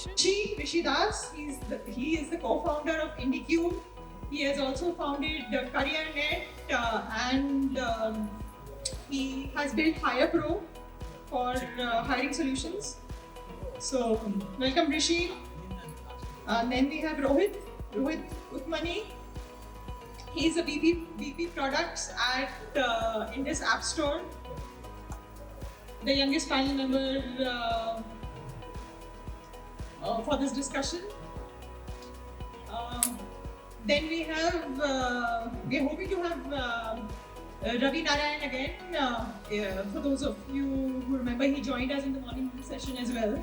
Rishi Das. He is the co-founder of IndiCube. He has also founded CareerNet and he has built Hire Pro for hiring solutions. So welcome Rishi. Then we have Rohit Utmani. He's a VP products at Indus App Store. The youngest panel member for this discussion. Then we have, we're hoping to have Ravi Narayan again. For those of you who remember, he joined us in the morning session as well.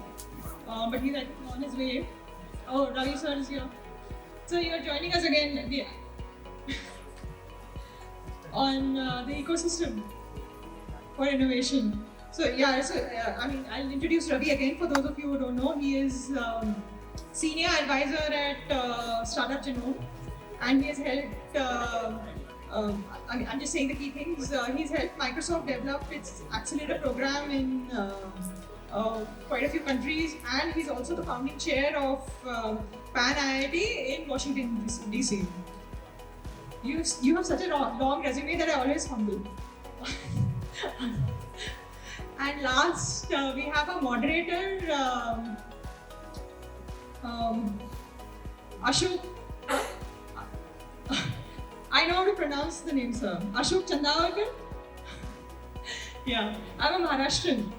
But he's I think on his way. Oh, Ravi sir is here. So you're joining us again on the ecosystem for innovation. So I'll introduce Ravi again for those of you who don't know. He is senior advisor at Startup Genome, and he has helped. I'm just saying the key things. He's helped Microsoft develop its accelerator program in quite a few countries, and he's also the founding chair of Pan IIT in Washington DC. You have such a long resume that I always fumble. And last, we have a moderator, Ashok. I know how to pronounce the name, sir. Ashok Chandavarkar. Yeah, I'm a Maharashtrian.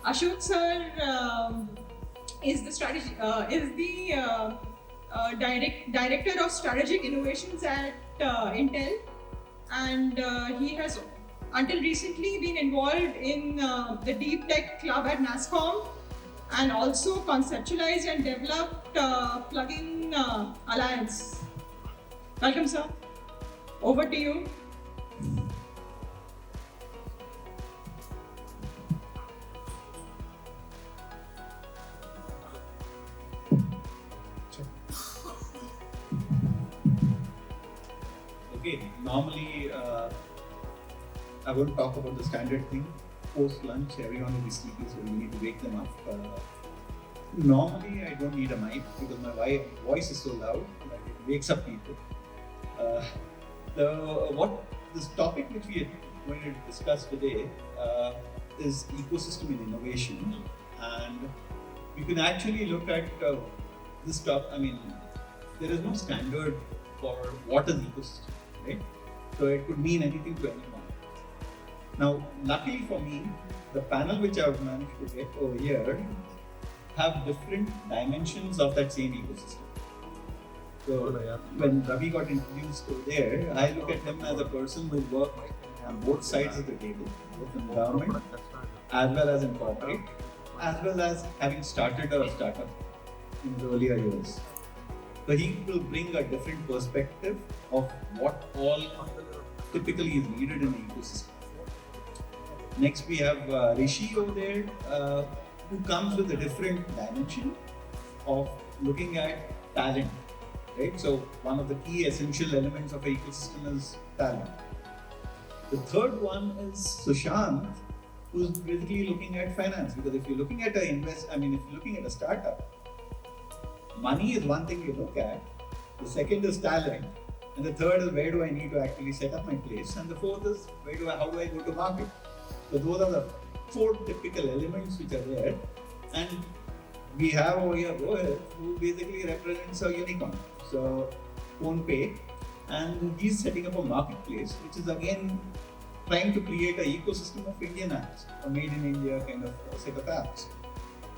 Ashok sir is the director of strategic innovations at Intel, and he has until recently been involved in the Deep Tech Club at NASSCOM, and also conceptualized and developed Plugin Alliance. Welcome, sir. Over to you. Okay, normally I won't talk about the standard thing. Post lunch, everyone will be sleepy, so we need to wake them up. Normally, I don't need a mic because my voice is so loud that it wakes up people. This topic which we are going to discuss today is ecosystem in innovation, and you can actually look at this stuff. I mean, there is no standard for what is ecosystem, right? So it could mean anything to anyone. Now, luckily for me, the panel which I've managed to get over here have different dimensions of that same ecosystem. So when Ravi got introduced over there, I look at him as a person who worked on both sides of the table, both in government as well as in corporate, as well as having started a startup in his earlier years. So he will bring a different perspective of what all typically is needed in an ecosystem. Next we have Rishi over there, who comes with a different dimension of looking at talent, right? So one of the key essential elements of an ecosystem is talent. The third one is Sushant, who's basically looking at finance, because if you're looking at if you're looking at a startup, money is one thing you look at, the second is talent, and the third is where do I need to actually set up my place, and the fourth is how do I go to market. So those are the four typical elements which are there, and we have over here Rohit, who basically represents a unicorn, so PhonePe, and he's setting up a marketplace, which is again trying to create an ecosystem of Indian apps, a made in India kind of set of apps.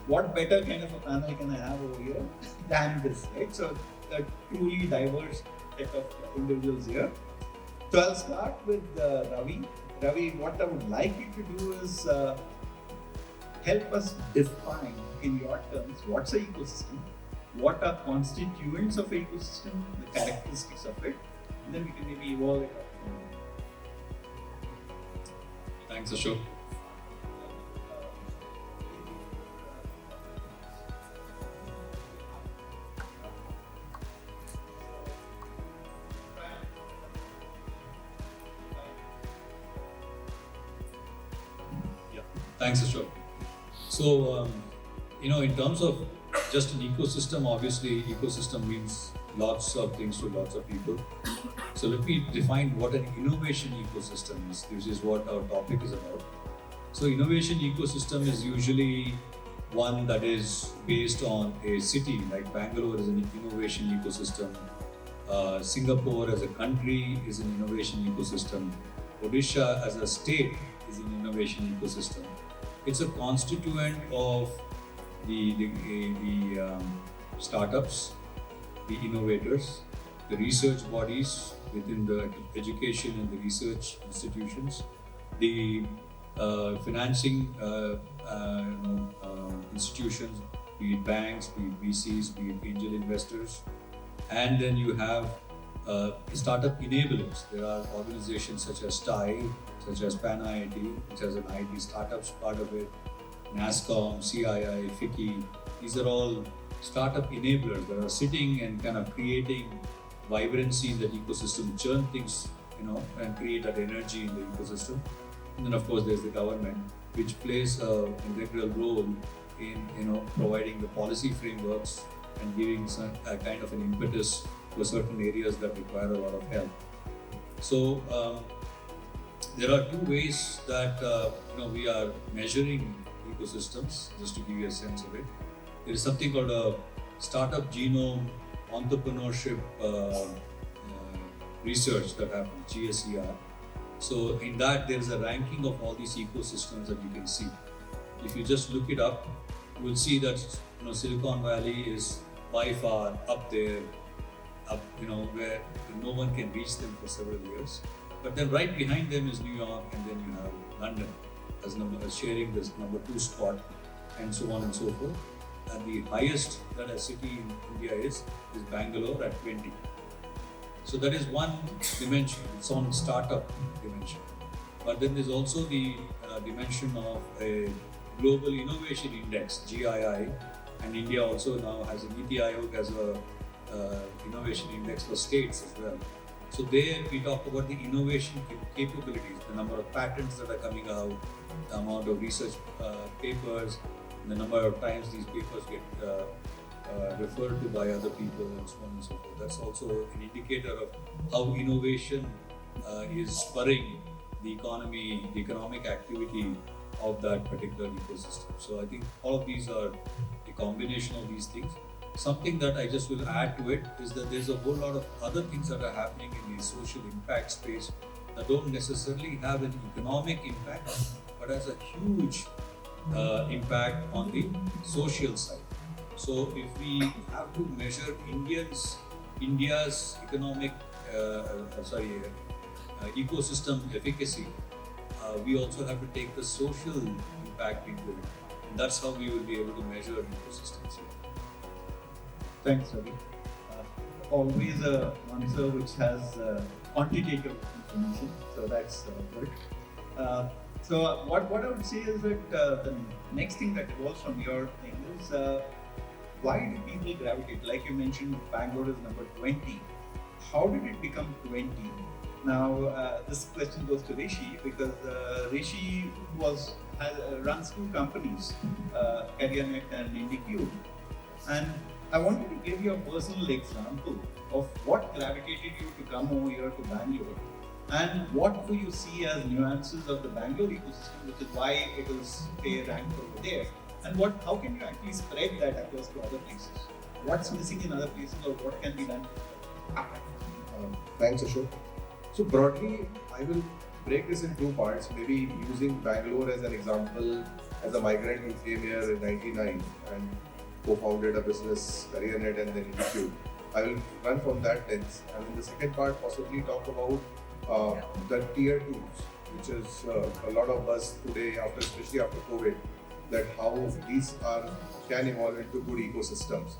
What better kind of a panel can I have over here than this, right? So a truly diverse set of individuals here. So I'll start with Ravi. Ravi, what I would like you to do is help us define in your terms what's an ecosystem, what are constituents of an ecosystem, the characteristics of it, and then we can maybe evolve it up. Thanks, Ashok. Thanks, Ashok. So, in terms of just an ecosystem, obviously, ecosystem means lots of things to lots of people. So, let me define what an innovation ecosystem is. This is what our topic is about. So, innovation ecosystem is usually one that is based on a city, like Bangalore is an innovation ecosystem. Singapore as a country is an innovation ecosystem. Odisha as a state is an innovation ecosystem. It's a constituent of the startups, the innovators, the research bodies within the education and the research institutions, the financing institutions, be it banks, be it VCs, be it angel investors, and then you have startup enablers. There are organizations such as TIE, such as Pan IIT, which has an IT startups part of it, NASCOM, CII, FICCI. These are all startup enablers that are sitting and kind of creating vibrancy in that ecosystem, churn things, and create that energy in the ecosystem. And then, of course, there's the government, which plays an integral role in providing the policy frameworks and giving a kind of an impetus to certain areas that require a lot of help. So there are two ways that we are measuring ecosystems. Just to give you a sense of it, there is something called a startup genome entrepreneurship research that happens, GSER. So in that, there is a ranking of all these ecosystems that you can see. If you just look it up, you will see that Silicon Valley is by far up there, where no one can reach them for several years. But then right behind them is New York, and then you have London as sharing this number 2 spot, and so on and so forth. And the highest that a city in India is Bangalore at 20. So that is one dimension. It's on startup dimension. But then there's also the dimension of a Global Innovation Index, GII, and India also now has an Niti Aayog as a innovation index for states as well. So there we talk about the innovation capabilities, the number of patents that are coming out, the amount of research papers, the number of times these papers get referred to by other people, and so on and so forth. That's also an indicator of how innovation is spurring the economy, the economic activity of that particular ecosystem. So I think all of these are a combination of these things. Something that I just will add to it is that there's a whole lot of other things that are happening in the social impact space that don't necessarily have an economic impact, but has a huge impact on the social side. So if we have to measure India's economic, ecosystem efficacy, we also have to take the social impact into it. And that's how we will be able to measure ecosystems here. Thanks, Ravi. Always an answer which has quantitative information, so that's good. So what I would say is that the next thing that evolves from your thing is why do people gravitate? Like you mentioned, Bangalore is number 20. How did it become 20? Now this question goes to Rishi, because Rishi runs 2 companies, CareerNet and IndiCube, and I wanted to give you a personal example of what gravitated you to come over here to Bangalore, and what do you see as nuances of the Bangalore ecosystem, which is why it is ranked over there, and how can you actually spread that across to other places? What's missing in other places, or what can be done? Thanks, Ashok. So broadly, I will break this in 2 parts, maybe using Bangalore as an example, as a migrant who came here in 99 and co-founded a business, CareerNet and then IndiCube. I will run from that lens, and in the second part possibly talk about the tier 2s, which is a lot of buzz today, especially after COVID, that how these can evolve into good ecosystems.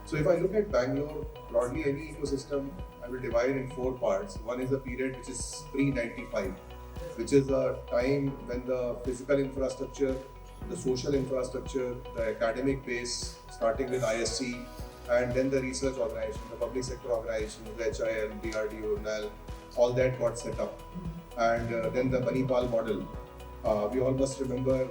So if I look at Bangalore, broadly any ecosystem, I will divide in 4 parts. One is a period which is pre-95, which is a time when the physical infrastructure, the social infrastructure, the academic base, starting with ISC, and then the research organization, the public sector organization, the HIL, DRDO, NAL, all that got set up. And then the Manipal model We all must remember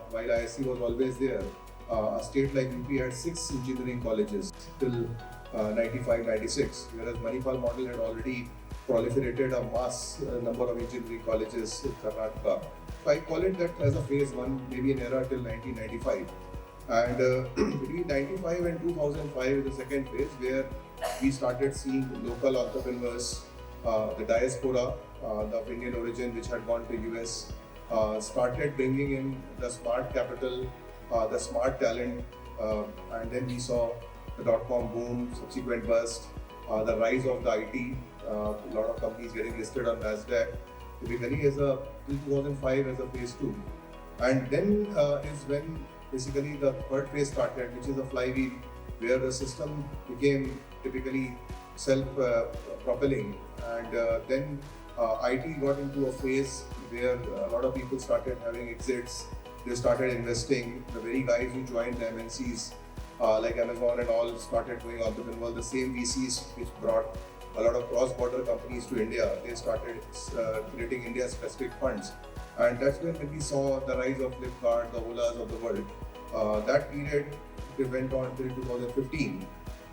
while ISC was always there, a state like UP had 6 engineering colleges till 95, 96, whereas Manipal model had already proliferated a mass number of engineering colleges in Karnataka. So I call it that as a phase 1, maybe an era till 1995. And between 95 and 2005 is the second phase where we started seeing local entrepreneurs, the diaspora, of Indian origin which had gone to US, started bringing in the smart capital, the smart talent, and then we saw the dot-com boom, subsequent bust, the rise of the IT, a lot of companies getting listed on NASDAQ, typically as a 2005 as a phase 2. And then is when basically the third phase started, which is a flywheel, where the system became typically self-propelling, and then IT got into a phase where a lot of people started having exits. They started investing. The very guys who joined the MNCs like Amazon and all started going entrepreneurial. The same VCs which brought a lot of cross-border companies to India, they started creating India-specific funds. And that's when we saw the rise of Flipkart, the Olas of the world. That period went on till 2015.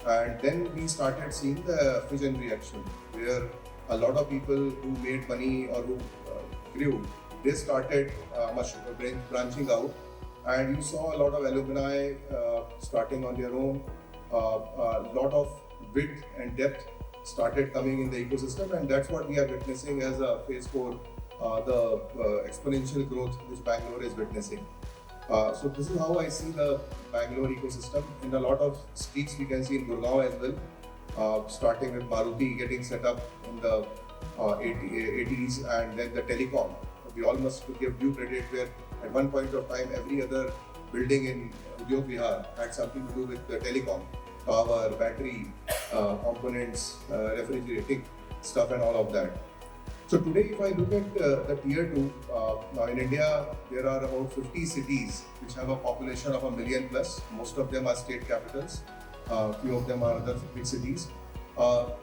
And then we started seeing the fusion reaction, where a lot of people who made money or who grew, they started branching out. And you saw a lot of alumni starting on their own. A lot of width and depth started coming in the ecosystem, and that's what we are witnessing as a phase 4, the exponential growth which Bangalore is witnessing. So this is how I see the Bangalore ecosystem. In a lot of streets we can see in Gurgaon as well, starting with Maruti getting set up in the 80s, and then the telecom. We all must give due credit where at one point of time every other building in Udyog Vihar had something to do with the telecom, power, battery, components, refrigerating stuff and all of that. So today if I look at the tier 2, now in India there are about 50 cities which have a population of 1 million plus. Most of them are state capitals, few of them are other big cities.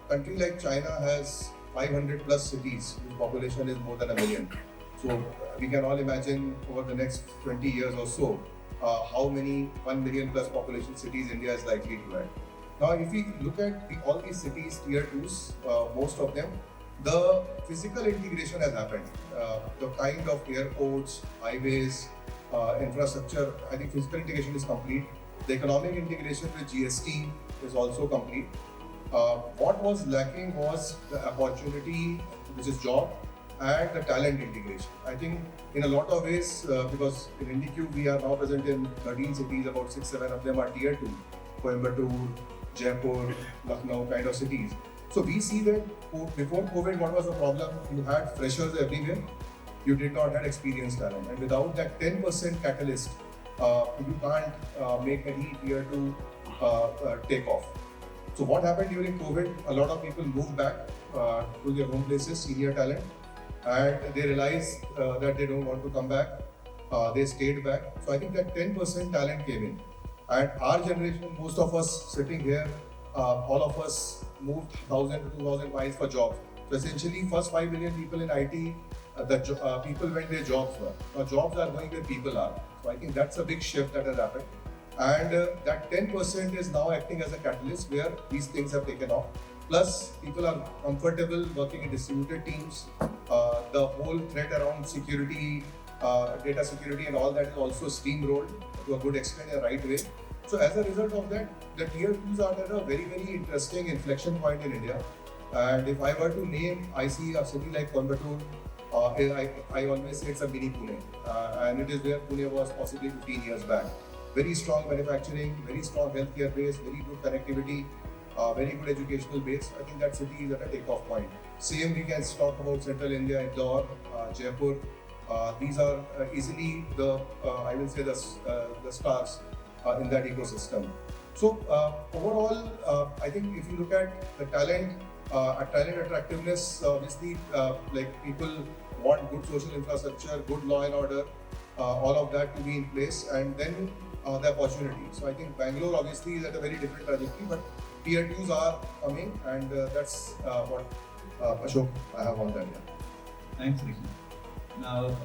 Country like China has 500 plus cities whose population is more than 1 million. So we can all imagine over the next 20 years or so how many 1 million plus population cities India is likely to add. Now if we look at all these cities, tier 2s, most of them, the physical integration has happened. The kind of airports, highways, infrastructure, I think physical integration is complete. The economic integration with GST is also complete. What was lacking was the opportunity, which is job, and the talent integration. I think in a lot of ways, because in IndiCube we are now present in 13 cities, about 6-7 of them are tier 2, Coimbatore, Jaipur, Lucknow kind of cities. So we see that before COVID, what was the problem? You had freshers everywhere, you did not have experienced talent, and without that 10% catalyst, you can't make any tier 2 take off. So what happened during COVID? A lot of people moved back to their home places, senior talent, and they realized that they don't want to come back. They stayed back. So I think that 10% talent came in. And our generation, most of us sitting here, all of us moved 1,000 to 2,000 miles for jobs. So essentially, first 5 million people in IT, people went where jobs were. Now jobs are going where people are. So I think that's a big shift that has happened. And that 10% is now acting as a catalyst where these things have taken off. Plus, people are comfortable working in distributed teams. The whole threat around security, data security and all that is also steamrolled to a good extent in the right way. So as a result of that, the tier 2s are at a very, very interesting inflection point in India. And if I were to name, I see a city like Coimbatore, I always say it's a mini Pune. And it is where Pune was possibly 15 years back. Very strong manufacturing, very strong healthcare base, very good connectivity, very good educational base. I think that city is at a takeoff point. Same we can talk about Central India, Indore, Jaipur. These are easily the, I will say the stars in that ecosystem. So overall, I think if you look at the talent attractiveness, obviously like people want good social infrastructure, good law and order, all of that to be in place, and then the opportunity. So I think Bangalore obviously is at a very different trajectory, but tier 2s are coming, and that's what Ashok I have on that. Thanks, Rishi. Now,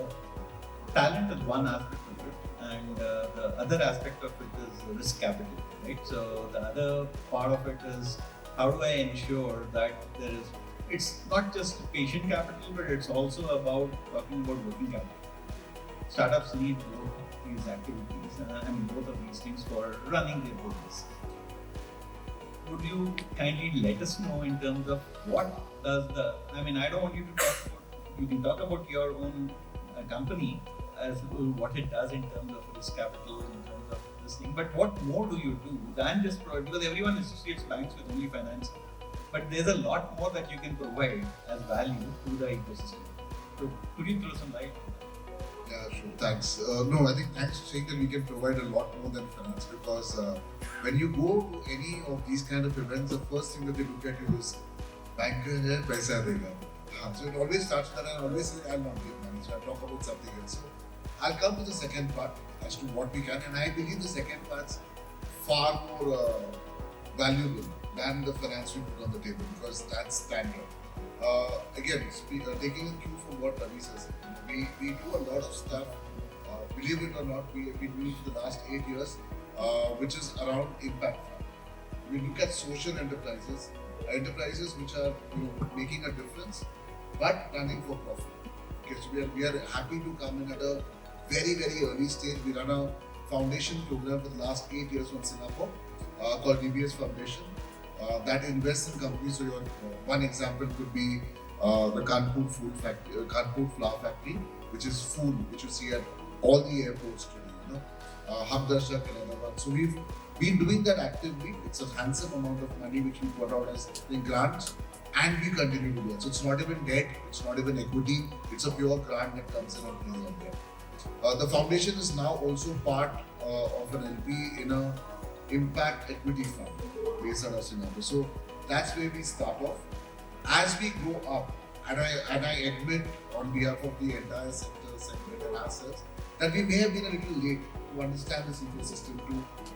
talent is one aspect of it, and the other aspect of it is risk capital, right? So the other part of it is how do I ensure that there is, it's not just patient capital, but it's also about talking about working capital. Startups need both these activities, both of these things for running their business. Would you kindly let us know in terms of what does the, I don't want you to talk about, you can talk about your own company as what it does in terms of risk capital, in terms of this thing, but what more do you do than just provide, because everyone associates banks with only finance, but there's a lot more that you can provide as value to the ecosystem. So could you throw some light on that? Yeah, sure. Thanks. No, I think thanks for saying that we can provide a lot more than finance, because when you go to any of these kind of events, the first thing that they look at you is banker hai, paisa dega. So it always starts with that, and I always say I'll not give money, so I'll talk about something else. So I'll come to the second part as to what we can, and I believe the second part's far more valuable than the finance we put on the table, because that's standard. Again, taking a cue from what Ravi says, we do a lot of stuff, believe it or not, we have been doing for the last 8 years, which is around impact fund. We look at social enterprises which are making a difference, but running for profit. Okay, so we are happy to come in at a very, very early stage. We run a foundation program for the last 8 years from Singapore called DBS Foundation that invests in companies. So one example could be the Kanpur Flour Factory, which is food which you see at all the airports today. Hamdarshak and another one. So we've been doing that actively. It's a handsome amount of money which we put out as in grants, and we continue to do it. So it's not even debt, it's not even equity, it's a pure grant that comes in and plays on there. The foundation is now also part of an LP in a impact equity fund based out of Singapore. So that's where we start off. As we go up, and I admit on behalf of the entire sector, segment and ourselves, that we may have been a little late to understand this ecosystem,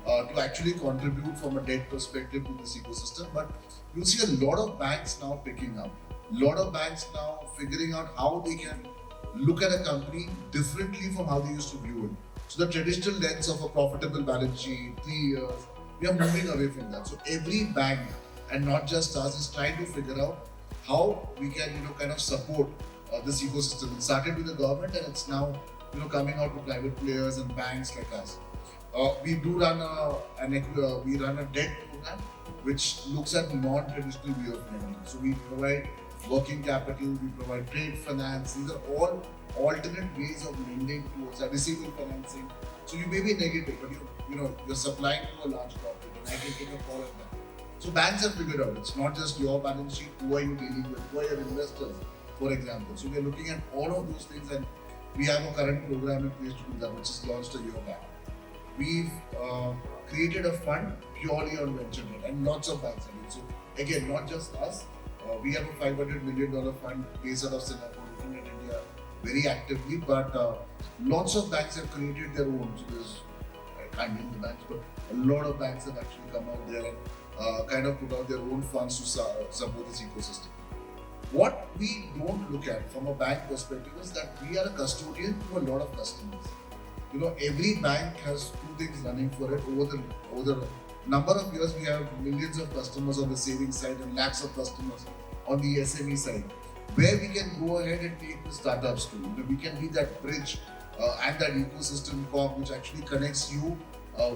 to actually contribute from a debt perspective to this ecosystem. But you'll see a lot of banks now picking up, a lot of banks now figuring out how they can look at a company differently from how they used to view it. So the traditional lens of a profitable balance sheet, 3 years, we are moving away from that. So every bank, and not just us, is trying to figure out how we can kind of support this ecosystem. It started with the government, and it's now coming out to private players and banks like us. We do run a debt program which looks at non-traditional way of lending. So we provide working capital, we provide trade finance. These are all alternate ways of lending towards receivable financing. So you may be negative, but you're supplying to a large corporate, and I can take a call at that. So banks have figured out it's not just your balance sheet. Who are you dealing with? Who are your investors, for example? So we're looking at all of those things, and we have a current program in place to do that, which is launched a year back. We've created a fund purely on venture debt, and lots of banks are doing so. Again, not just us. We have a $500 million fund based out of Singapore, looking at India very actively, but lots of banks have created their own. So I can't name the banks, but a lot of banks have actually come out there and kind of put out their own funds to support this ecosystem. What we don't look at from a bank perspective is that we are a custodian to a lot of customers. Every bank has two things running for it. Over the number of years, we have millions of customers on the savings side and lakhs of customers on the SME side, where we can go ahead and take the startups to. We can be that bridge and that ecosystem cog which actually connects you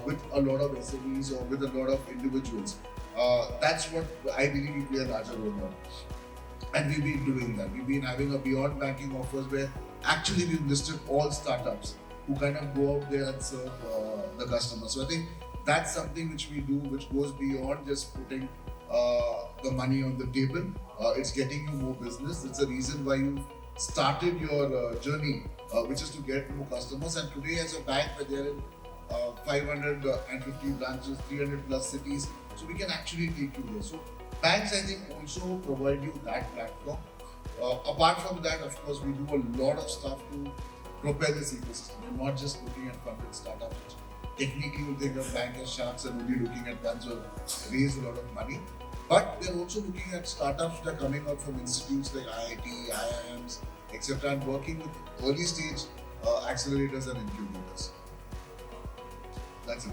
with a lot of SMEs or with a lot of individuals. That's what I believe we play a larger role on. And we've been doing that. We've been having a beyond banking offers where actually we've listed all startups who kind of go out there and serve the customers. So I think that's something which we do, which goes beyond just putting the money on the table. It's getting you more business. It's a reason why you started your journey, which is to get more customers. And today, as a bank, we're there in 550 branches, 300 plus cities. So we can actually take you there. So banks, I think, also provide you that platform. Apart from that, of course, we do a lot of stuff to propel this ecosystem. We're not just looking at funded startups, which technically you think of bank as sharks and only looking at ones who raise a lot of money. But we're also looking at startups that are coming out from institutes like IIT, IIMs, etc., and working with early stage accelerators and incubators. That's it.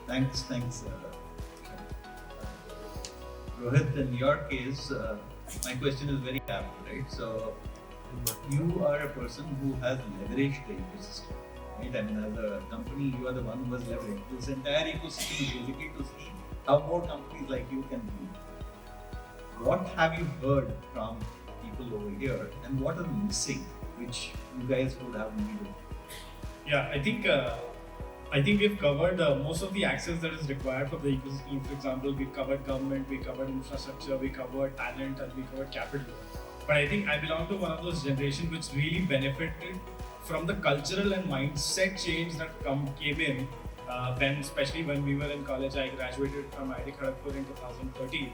Thanks. Rohit, in your case, my question is very apt, right? So, you are a person who has leveraged the ecosystem, right? I mean, as a company, you are the one who has leveraged this entire ecosystem is basically to see how more companies like you can do. What have you heard from people over here, and what is missing, which you guys would have needed? Yeah, I think we've covered most of the access that is required for the ecosystem. For example, we covered government, we covered infrastructure, we covered talent, and we covered capital. But I think I belong to one of those generations which really benefited from the cultural and mindset change that came in especially when we were in college. I graduated from IIT Kharagpur in 2013.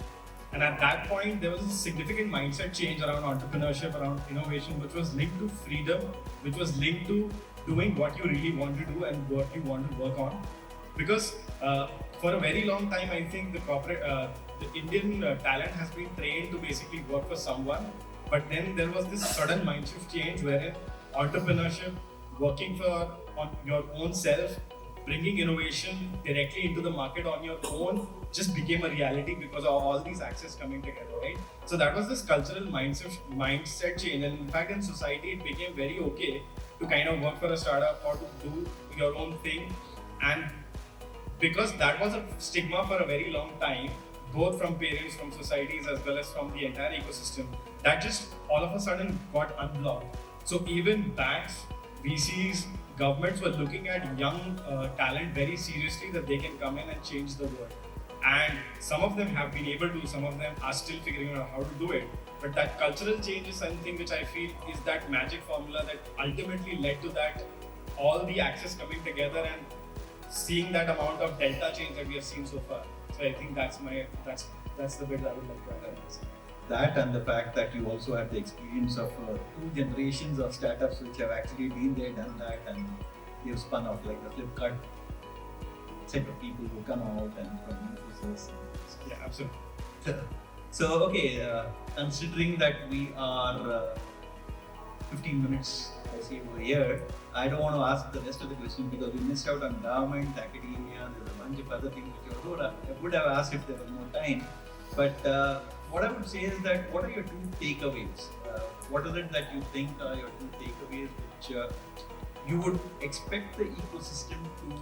And at that point, there was a significant mindset change around entrepreneurship, around innovation, which was linked to freedom, which was linked to doing what you really want to do and what you want to work on. Because for a very long time, I think the Indian talent has been trained to basically work for someone. But then there was this sudden mind shift change wherein entrepreneurship, working on your own self, bringing innovation directly into the market on your own just became a reality because of all these access coming together, right? So that was this cultural mindset change, and in fact in society it became very okay to kind of work for a startup or to do your own thing. And because that was a stigma for a very long time, both from parents, from societies, as well as from the entire ecosystem, that just all of a sudden got unblocked. So even banks, VCs, governments were looking at young talent very seriously, that they can come in and change the world. And some of them have been able to, some of them are still figuring out how to do it. But that cultural change is something which I feel is that magic formula that ultimately led to that, all the access coming together and seeing that amount of delta change that we have seen so far. So I think that's the bit I would like to add. That and the fact that you also have the experience of 2 generations of startups which have actually been there, done that, and they've spun off like the Flipkart set of people who come out and from Infosys. Yeah, absolutely. So, okay, considering that we are 15 minutes, I see over here, I don't want to ask the rest of the questions because we missed out on government, academia, there's a bunch of other things which I would have asked if there was more time. But what I would say is that, what are your 2 takeaways? What is it that you think are your 2 takeaways which you would expect the ecosystem to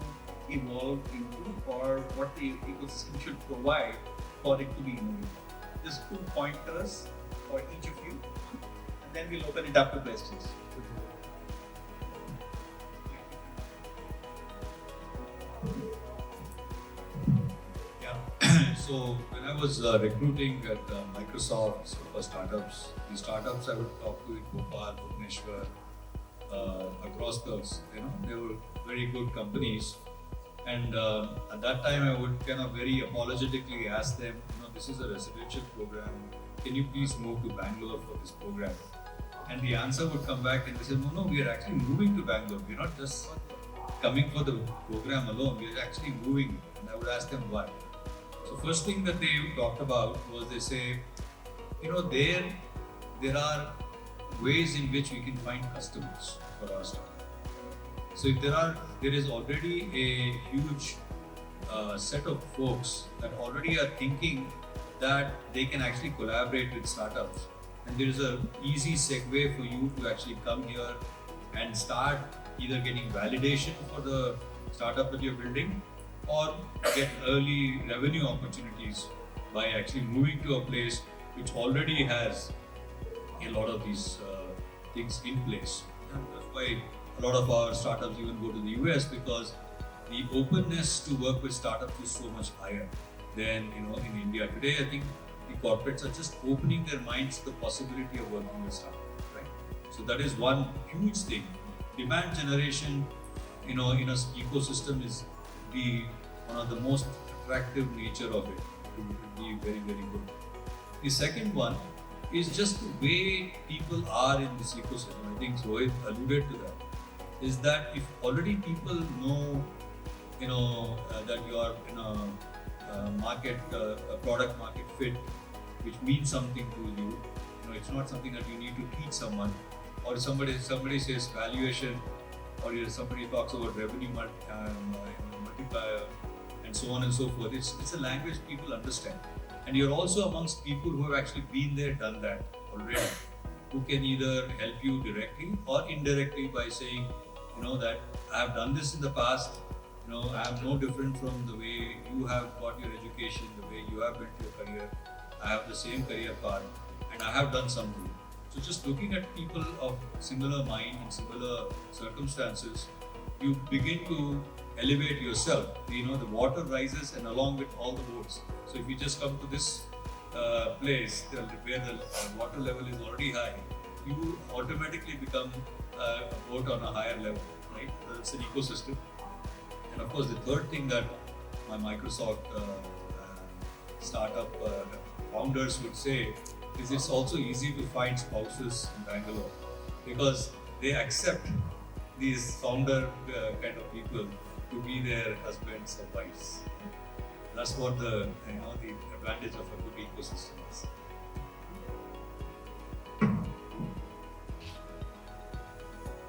evolve into, or what the ecosystem should provide for it to be innovative? Just 2 pointers for each of you, and then we'll open it up to questions. So when I was recruiting at Microsoft for startups, the startups I would talk to in Bhopal, Bhubaneswar, across they were very good companies. And at that time I would kind of very apologetically ask them, this is a residential program, can you please move to Bangalore for this program? And the answer would come back and they said, no, we are actually moving to Bangalore. We're not just coming for the program alone, we are actually moving. And I would ask them why. So first thing that they talked about was, they say, there are ways in which we can find customers for our startup. So if there is already a huge set of folks that already are thinking that they can actually collaborate with startups, and there is an easy segue for you to actually come here and start either getting validation for the startup that you're building, or get early revenue opportunities by actually moving to a place which already has a lot of these things in place. And that's why a lot of our startups even go to the US, because the openness to work with startups is so much higher than in India. Today, I think the corporates are just opening their minds to the possibility of working with startups, right? So that is one huge thing. Demand generation, in an ecosystem is one of the most attractive nature of it. It would be very, very good. The second one is just the way people are in this ecosystem. I think Rohit alluded to that. Is that if already people know, that you are in a product market fit, which means something to you. It's not something that you need to teach someone, or somebody says valuation, or somebody talks about revenue multiplier, and so on and so forth. It's a language people understand, and you're also amongst people who have actually been there, done that already, who can either help you directly or indirectly by saying, that I have done this in the past. I am no different from the way you have got your education, the way you have built your career. I have the same career path, and I have done something. So just looking at people of similar mind and similar circumstances, you begin to elevate yourself. The water rises, and along with all the boats. So if you just come to this place where the water level is already high, you automatically become a boat on a higher level, right? It's an ecosystem. And of course, the third thing that my Microsoft startup founders would say is it's also easy to find spouses in Bangalore, because they accept these founder kind of people to be their husbands or wives. That's what the advantage of a good ecosystem is.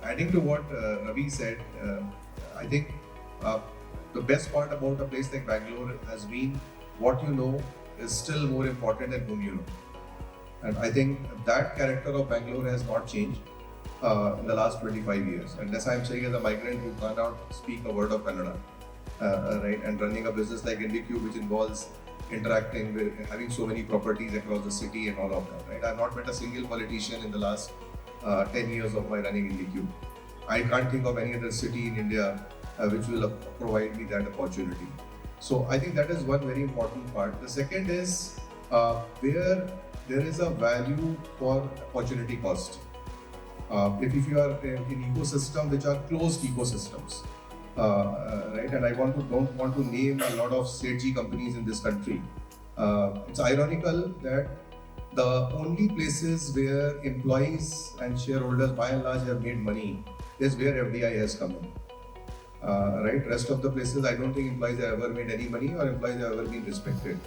Adding to what Ravi said, I think the best part about a place like Bangalore has been what you know is still more important than whom you know. And I think that character of Bangalore has not changed in the last 25 years. And that's why I'm saying, as a migrant who cannot speak a word of Kannada, right? And running a business like IndiCube, which involves interacting with, having so many properties across the city and all of that, right? I've not met a single politician in the last 10 years of my running IndiCube. I can't think of any other city in India which will provide me that opportunity. So I think that is one very important part. The second is where there is a value for opportunity cost. If you are in ecosystem which are closed ecosystems, right? And I don't want to name a lot of Shetty companies in this country. It's ironical that the only places where employees and shareholders by and large have made money is where FDI has come in. Right? Rest of the places, I don't think employees have ever made any money or employees have ever been respected.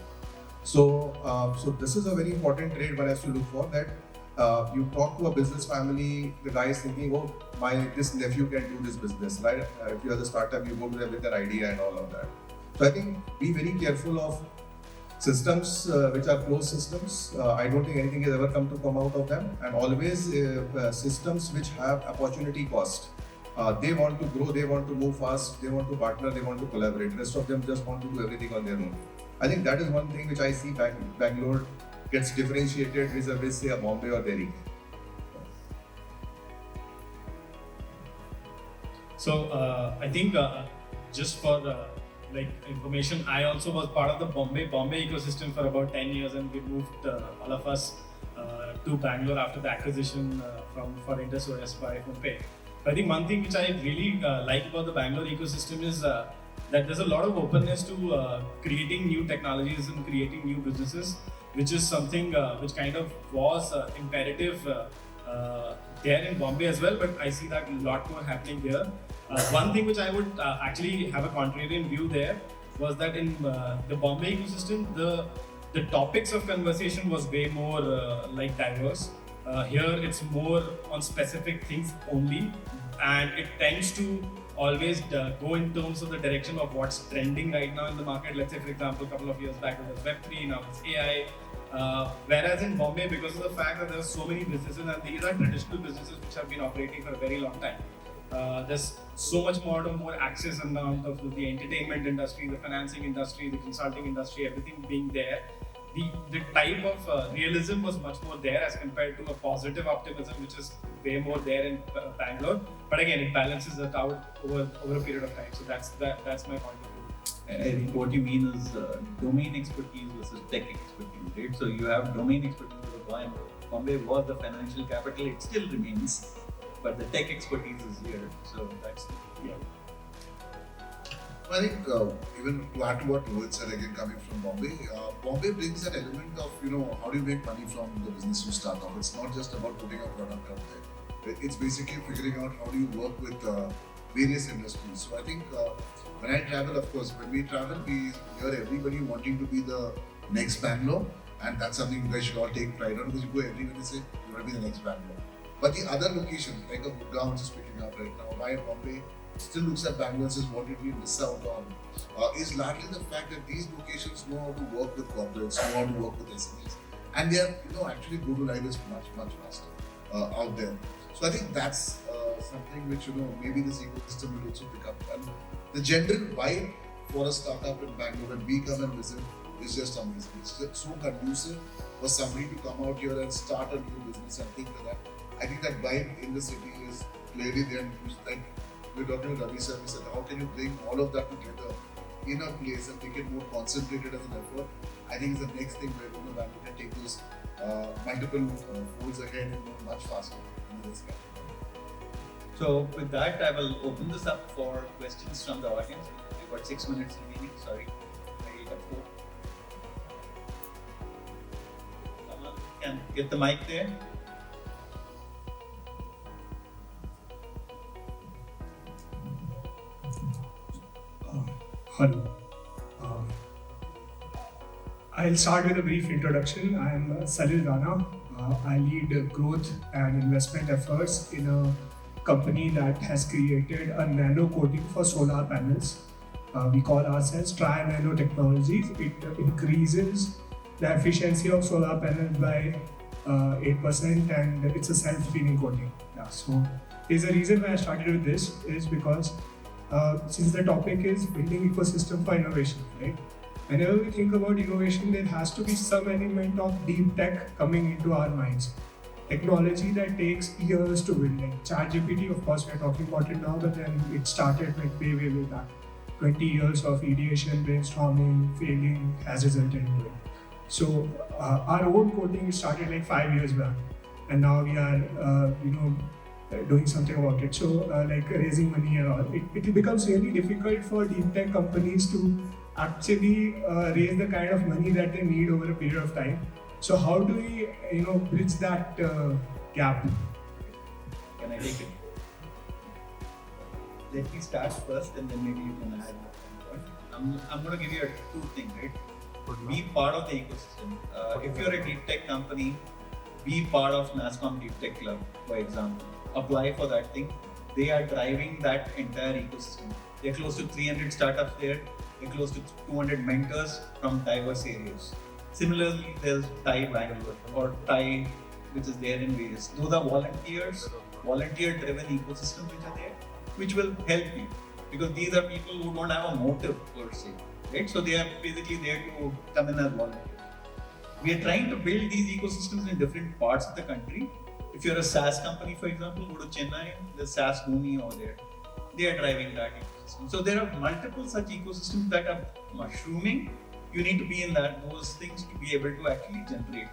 So this is a very important trade one has to look for, that you talk to a business family, the guy is thinking, oh, this nephew can do this business, right? If you are the startup, you go to them with an idea and all of that. So I think be very careful of systems which are closed systems. I don't think anything has ever come out of them, and always systems which have opportunity cost. They want to grow, they want to move fast, they want to partner, they want to collaborate. Rest of them just want to do everything on their own. I think that is one thing which I see Bangalore gets differentiated vis-a-vis, say, a Bombay or Delhi. So I think just for information, I also was part of the Bombay ecosystem for about 10 years, and we moved all of us to Bangalore after the acquisition for Indus OS by Bombay. I think one thing which I really like about the Bangalore ecosystem is that there's a lot of openness to creating new technologies and creating new businesses, which is something which kind of was imperative there in Bombay as well, but I see that a lot more happening here. One thing which I would actually have a contrarian view there was that in the Bombay ecosystem, the topics of conversation was way more diverse. Here it's more on specific things only, and it tends to always go in terms of the direction of what's trending right now in the market. Let's say, for example, a couple of years back it was Web3, now it's AI. Whereas in Bombay, because of the fact that there are so many businesses, and these are traditional businesses which have been operating for a very long time, there's so much more access in terms of the entertainment industry, the financing industry, the consulting industry, everything being there. The type of realism was much more there as compared to a positive optimism, which is way more there in Bangalore. But again, it balances it out over a period of time. So that's my point of view. I think what you mean is domain expertise versus tech expertise, right? So you have domain expertise with Bombay was the financial capital, it still remains, but the tech expertise is here. So that's I think even to add to what Rohit said, again coming from Bombay, Bombay brings an element of, how do you make money from the business you start off. It's not just about putting a product out there. It's basically figuring out how do you work with various industries. So I think when I travel, of course, when we travel, we hear everybody wanting to be the next Bangalore, and that's something you guys should all take pride on, because you go everywhere and say, you want to be the next Bangalore. But the other locations, like a Gurgaon which is picking up right now, why Bombay still looks at Bangalore and says, what did we miss out on? Is largely the fact that these locations know how to work with corporates, know how to work with SMEs, and they are, actually go to live is much faster out there. So I think that's something which maybe this ecosystem will also pick up. And the general vibe for a startup in Bangalore when we come and visit is just amazing. It's just so conducive for somebody to come out here and start a new business and think of that. I think that vibe in the city is clearly there. Like we're talking to Ravi sir, we said, how can you bring all of that together in a place and make it more concentrated as an effort? I think it's the next thing where Bangalore can take those multiple folds ahead and move much faster in this country. So with that, I will open this up for questions from the audience. We've got 6 minutes remaining. Sorry, I have 4. Someone can get the mic there. Hello. I'll start with a brief introduction. I am Salil Rana. I lead growth and investment efforts in a company that has created a nano coating for solar panels. We call ourselves Tri-Nano Technologies. It increases the efficiency of solar panels by 8% and it's a self-cleaning coating. So there's a reason why I started with this is because since the topic is building ecosystem for innovation, right? Whenever we think about innovation, there has to be some element of deep tech coming into our minds. Technology that takes years to build. Like ChatGPT, of course, we're talking about it now, but then it started like way back. 20 years of ideation, brainstorming, failing has resulted into it. So our own coding started like 5 years back, and now we are, doing something about it. So like raising money and all, it becomes really difficult for deep tech companies to actually raise the kind of money that they need over a period of time. So how do we, bridge that gap? Can I take it? Let me start first, and then maybe you can add one point. I'm going to give you two things, right? Be part of the ecosystem. If you're a deep tech company, be part of NASSCOM Deep Tech Club, for example. Apply for that thing. They are driving that entire ecosystem. They're close to 300 startups there. They're close to 200 mentors from diverse areas. Similarly, there's TIE Bangalore or TIE, which is there in various. Those are volunteer-driven ecosystems which are there, which will help you because these are people who don't have a motive per se, right? So they are basically there to come in as volunteers. We are trying to build these ecosystems in different parts of the country. If you're a SaaS company, for example, go to Chennai, the SaaS Bhumi over there. They are driving that ecosystem. So there are multiple such ecosystems that are mushrooming. You need to be in those things to be able to actually generate.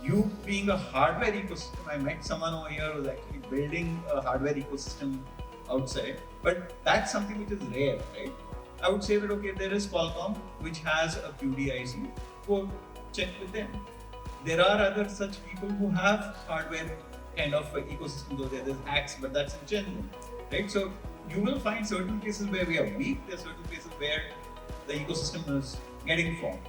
You being a hardware ecosystem, I met someone over here who's actually building a hardware ecosystem outside, but that's something which is rare, right? I would say that, okay, there is Qualcomm, which has a QDIC. Go check with them. There are other such people who have hardware kind of ecosystems over there. There's hacks, but that's in general, right? So you will find certain places where we are weak. There are certain places where the ecosystem is getting formed.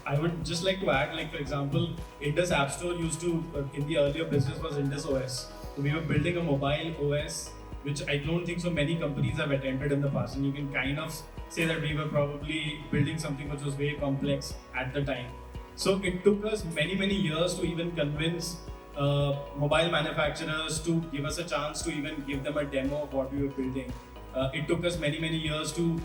I would just like to add, like for example, Indus App Store used to, in the earlier business was Indus OS. So we were building a mobile OS, which I don't think so many companies have attempted in the past. And you can kind of say that we were probably building something which was very complex at the time. So it took us many years to even convince mobile manufacturers to give us a chance to even give them a demo of what we were building. It took us many years to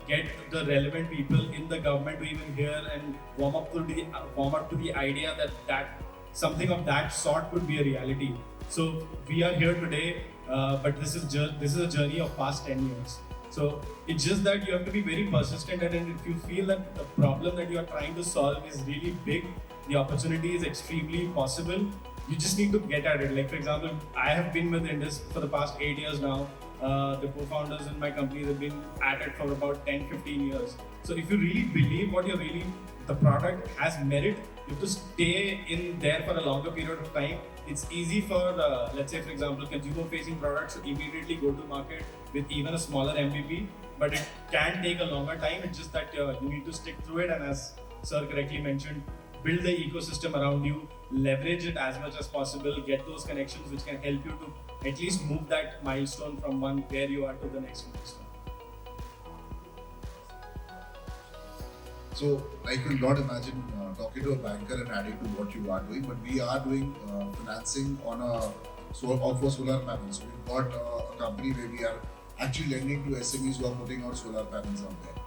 get the relevant people in the government to even hear and warm up to the idea that something of that sort could be a reality. So we are here today, but this is a journey of past 10 years. So it's just that you have to be very persistent, and if you feel that the problem that you are trying to solve is really big, the opportunity is extremely possible, you just need to get at it. Like for example, I have been with Indus for the past 8 years now. The co-founders in my company have been at it for about 10-15 years. So if you really believe the product has merit, you have to stay in there for a longer period of time. It's easy for, let's say for example, consumer-facing products to immediately go to market with even a smaller MVP, but it can take a longer time. It's just that you need to stick through it, and as Sir correctly mentioned, build the ecosystem around you, leverage it as much as possible, get those connections which can help you to at least move that milestone from one where you are to the next milestone. So I could not imagine talking to a banker and adding to what you are doing, but we are doing financing on for solar panels. So we've got a company where we are actually lending to SMEs who are putting out solar panels out there.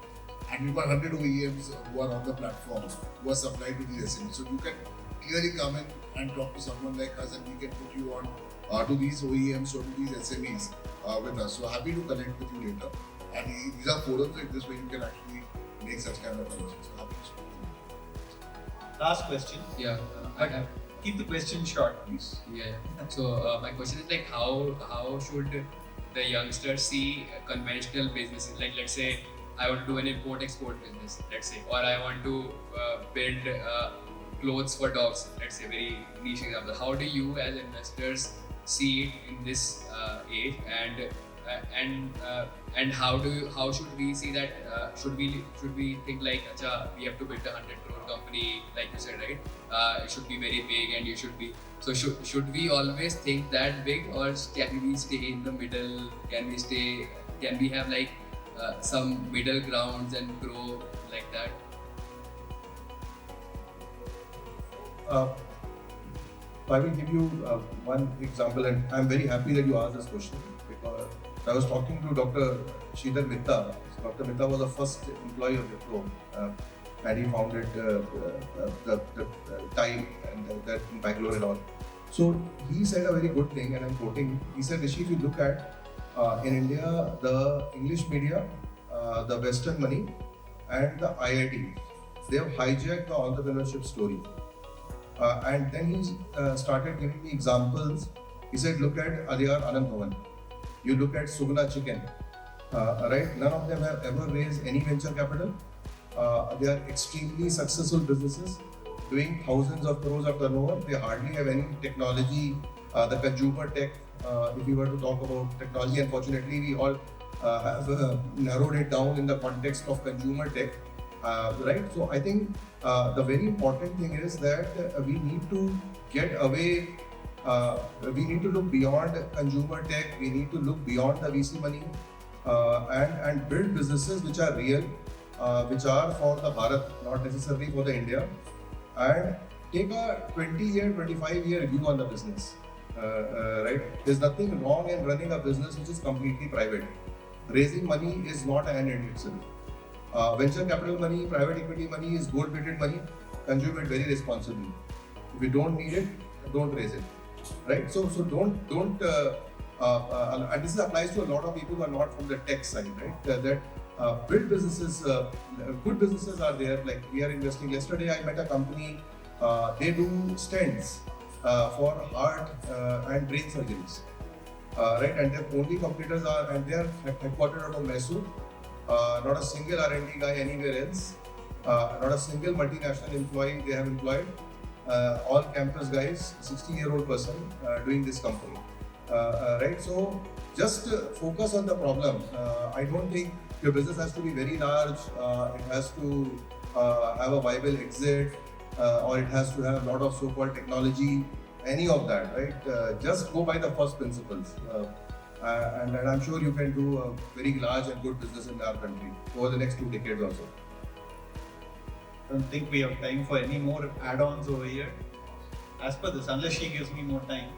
And we've got 100 OEMs who are on the platform who are supplied to these SMEs. So you can clearly come in and talk to someone like us and we can put you on to these OEMs or to these SMEs with us. So happy to connect with you later. And these are forums like this where you can actually make such kind of connections. So happy to speak to you. Last question. Yeah, I have. Keep the question short, please. Yeah. So my question is like, how should the youngsters see conventional businesses? Like, let's say I want to do an import-export business, let's say, or I want to build clothes for dogs. Let's say, very niche example. How do you, as investors, see it in this age, and how should we see that? Should we think like, acha, we have to build a 100 crore company, like you said, right? It should be very big, and you should be. So should we always think that big, or can we stay in the middle? Can we have like some middle grounds and grow like that? I will give you one example, and I'm very happy that you asked this question because I was talking to Dr. Sridhar Mitta. Dr. Mitta was the first employee of Wipro, and he founded the Time and that in Bangalore and all. So he said a very good thing, and I'm quoting. He said, Rishi, if you look at in India, the English media, the Western money, and the IIT, they have hijacked the entrepreneurship story. And then he started giving me examples. He said, look at Adiyar Anand Bhavan. You look at Sugna Chicken, right? None of them have ever raised any venture capital. They are extremely successful businesses, doing thousands of crores of turnover. They hardly have any technology, the consumer tech. If we were to talk about technology, unfortunately, we all have narrowed it down in the context of consumer tech, right? So I think the very important thing is that we need to get away. We need to look beyond consumer tech. We need to look beyond the VC money and build businesses which are real, which are for the Bharat, not necessarily for the India, and take a 20-year, 25-year view on the business. Right? There's nothing wrong in running a business which is completely private. Raising money is not an end in itself. Venture capital money, private equity money is gold-plated money. Consume it very responsibly. If you don't need it, don't raise it. Right? So don't. And this applies to a lot of people who are not from the tech side, right? That build businesses, good businesses are there. Like we are investing. Yesterday, I met a company. They do stents for heart and brain surgeries, right? And their only competitors are, and they are headquartered out of Mysore. Not a single R&D guy anywhere else. Not a single multinational employee they have employed. All campus guys, 60-year-old person doing this company, right? So just focus on the problem. I don't think your business has to be very large. It has to have a viable exit, or it has to have a lot of so-called technology. Any of that, right? Just go by the first principles, and I'm sure you can do a very large and good business in our country over the next 2 decades also. I don't think we have time for any more add-ons over here. As per this, unless she gives me more time.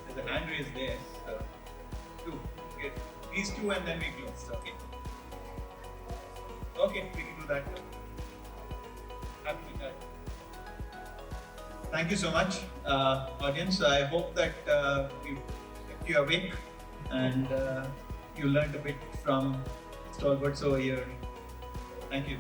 There's a hand raised there. So, two. Okay. These two and then we close. Okay. Okay, we can do that. Happy with that. Thank you so much, audience. I hope that we kept you awake and you learned a bit from stalwarts over here. Thank you.